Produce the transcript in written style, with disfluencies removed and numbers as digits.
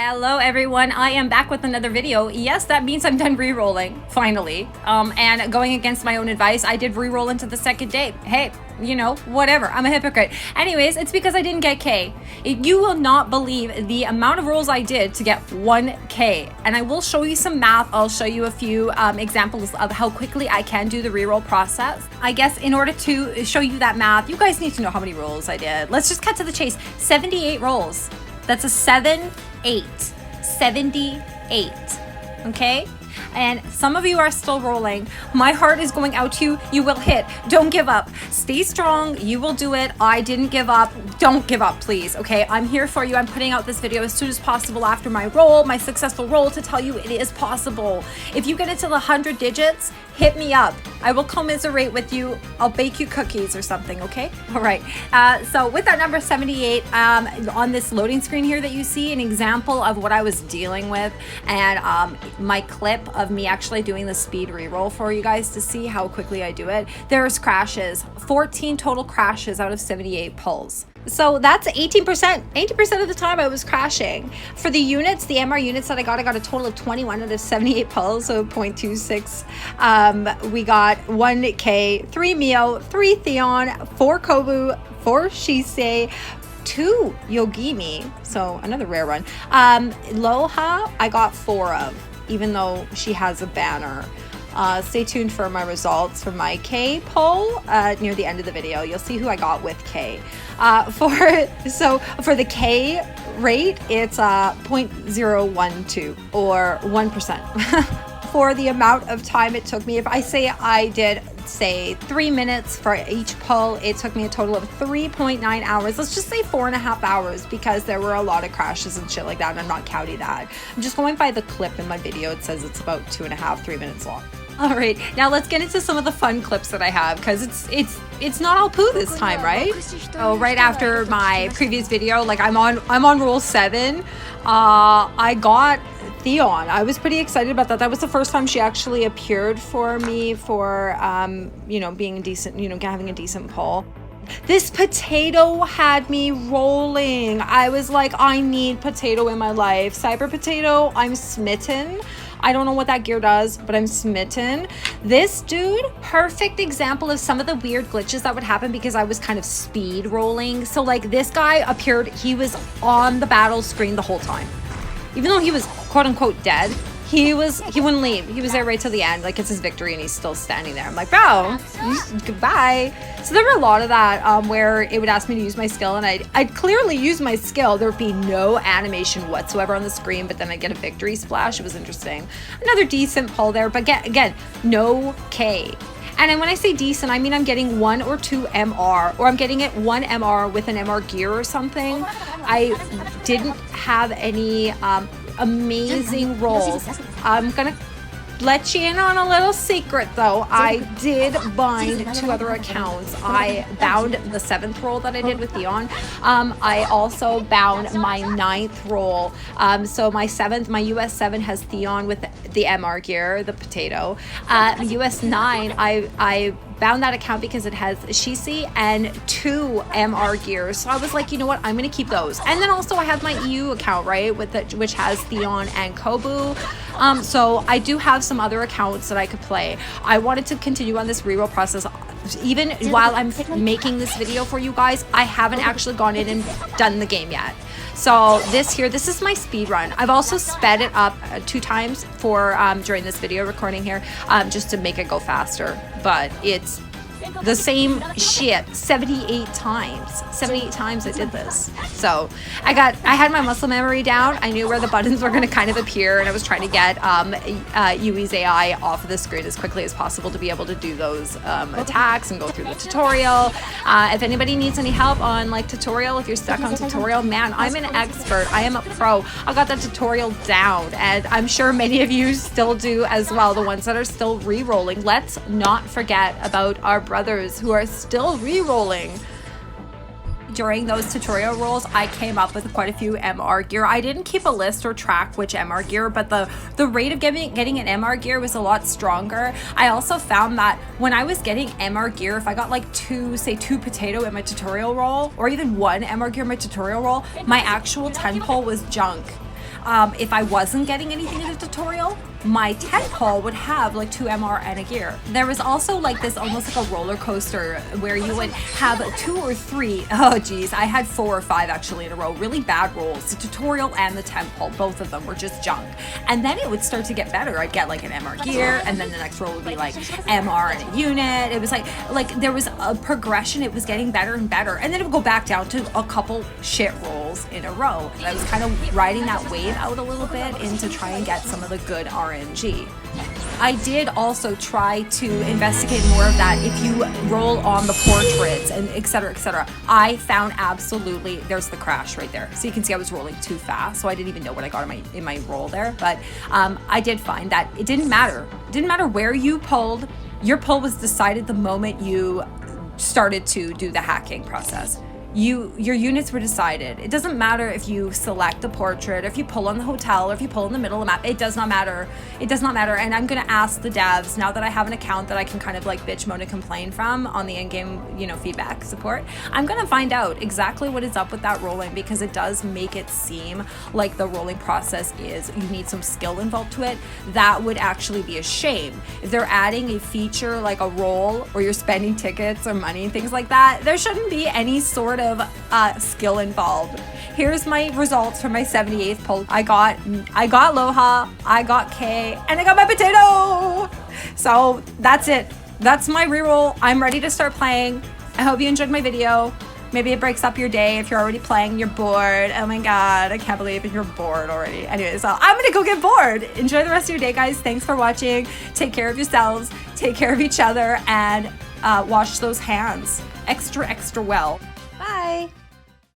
Hello everyone, I am back with another video. Yes, that means I'm done re-rolling, finally. And going against my own advice, I did re-roll into the second day. Hey, you know, whatever, I'm a hypocrite. Anyways, it's because I didn't get K. You will not believe the amount of rolls I did to get 1K. And I will show you some math. I'll show you a few examples of how quickly I can do the re-roll process. I guess in order to show you that math, you guys need to know how many rolls I did. Let's just cut to the chase. 78 rolls. That's a 7-8, 78, okay? And some of you are still rolling. My heart is going out to you. You will hit. Don't give up. Stay strong. You will do it. I didn't give up. Don't give up, please, okay? I'm here for you. I'm putting out this video as soon as possible after my roll, my successful roll, to tell you it is possible. If you get into the 100 digits, hit me up. I will commiserate with you. I'll bake you cookies or something, okay? All right. So with that number 78, on this loading screen here that you see, an example of what I was dealing with, and my clip of me actually doing the speed re-roll for you guys to see how quickly I do it. There's crashes, 14 total crashes out of 78 pulls. So that's 18%. 80% of the time I was crashing. For the units, the MR units that I got a total of 21 out of 78 pulls, so 0.26. We got 1K, 3 Mio, 3 Theon, 4 Kobu, 4 Shisei, 2 Yogimi, so another rare one. Loha, I got 4 of, even though she has a banner. Stay tuned for my results for my K poll near the end of the video. You'll see who I got with K. For the K rate, it's 0.012 or 1%. For the amount of time it took me, if I say I did, say 3 minutes for each pull, it took me a total of 3.9 hours. Let's just say 4.5 hours, because there were a lot of crashes and shit like that, and I'm not counting that. I'm just going by the clip in my video. It says it's about 2.5-3 minutes long. All right, now let's get into some of the fun clips that I have, because it's not all poo this time, right? Oh, right after my previous video, like I'm on roll 7. I got Theon. I was pretty excited about that. That was the first time she actually appeared for me for you know, being decent, you know, having a decent pull. This potato had me rolling. I was like, I need potato in my life. Cyber potato, I'm smitten. I don't know what that gear does, but I'm smitten. This dude, perfect example of some of the weird glitches that would happen because I was kind of speed rolling. So like this guy appeared, he was on the battle screen the whole time. Even though he was quote unquote dead, he wouldn't leave. He was there right till the end, like it's his victory, and he's still standing there. I'm like, bro, goodbye. So there were a lot of that where it would ask me to use my skill, and I'd clearly use my skill. There would be no animation whatsoever on the screen, but then I'd get a victory splash. It was interesting. Another decent pull there, but again, no K. And when I say decent, I mean I'm getting 1 or 2 MR, or I'm getting it 1 MR with an MR gear or something. I didn't have any amazing rolls. I'm gonna let you in on a little secret though. I did bind 2 other accounts. I bound the 7th roll that I did with Theon. I also bound my 9th roll. So my US 7 has Theon with the MR gear, the potato. US 9, I bound that account because it has Shisi and 2 MR gears. So I was like, you know what, I'm gonna keep those. And then also I have my EU account, right, which has Theon and Kobu. So I do have some other accounts that I could play. I wanted to continue on this reroll process. Even while I'm making this video for you guys, I haven't actually gone in and done the game yet. So this is my speed run. I've also sped it up 2 times for during this video recording here, just to make it go faster. But it's the same shit 78 times. 78 times I did this. So I had my muscle memory down. I knew where the buttons were going to kind of appear, and I was trying to get Yui's AI off of the screen as quickly as possible to be able to do those attacks and go through the tutorial. If anybody needs any help on like tutorial, if you're stuck on tutorial, man, I'm an expert. I am a pro. I got that tutorial down, and I'm sure many of you still do as well, the ones that are still re-rolling. Let's not forget about our brothers who are still re-rolling. During those tutorial rolls, I came up with quite a few MR gear. I didn't keep a list or track which MR gear, but the rate of getting an MR gear was a lot stronger. I also found that when I was getting MR gear, if I got like 2 potato in my tutorial roll, or even 1 MR gear in my tutorial roll, my actual 10 pull was junk. If I wasn't getting anything in the tutorial, my tent pole would have like 2 MR and a gear. There was also like this almost like a roller coaster where you would have 2 or 3, oh geez, I had 4 or 5 actually in a row, really bad rolls. The tutorial and the tent pole, both of them were just junk. And then it would start to get better. I'd get like an MR gear, and then the next roll would be like MR and a unit. It was like there was a progression. It was getting better and better. And then it would go back down to a couple shit rolls in a row. And I was kind of riding that wave out a little bit into try and get some of the good RNG. I did also try to investigate more of that if you roll on the portraits and et cetera, et cetera. I found absolutely, there's the crash right there. So you can see I was rolling too fast, so I didn't even know what I got in my roll there. But I did find that it didn't matter. It didn't matter where you pulled. Your pull was decided the moment you started to do the hacking process. Your units were decided. It doesn't matter if you select the portrait, if you pull on the hotel, or if you pull in the middle of the map. It does not matter. It does not matter. And I'm gonna ask the devs, now that I have an account that I can kind of like bitch, moan, and complain from on the in-game, feedback support, I'm gonna find out exactly what is up with that rolling, because it does make it seem like the rolling process you need some skill involved to it. That would actually be a shame. If they're adding a feature like a roll, or you're spending tickets or money and things like that, there shouldn't be any sort of skill involved. Here's my results for my 78th pull. I got Loha, I got K, and I got my potato. So that's it. That's my reroll. I'm ready to start playing. I hope you enjoyed my video. Maybe it breaks up your day if you're already playing, you're bored. Oh my God, I can't believe you're bored already. Anyway, so I'm gonna go get bored. Enjoy the rest of your day, guys. Thanks for watching. Take care of yourselves, take care of each other, and wash those hands extra well. Bye.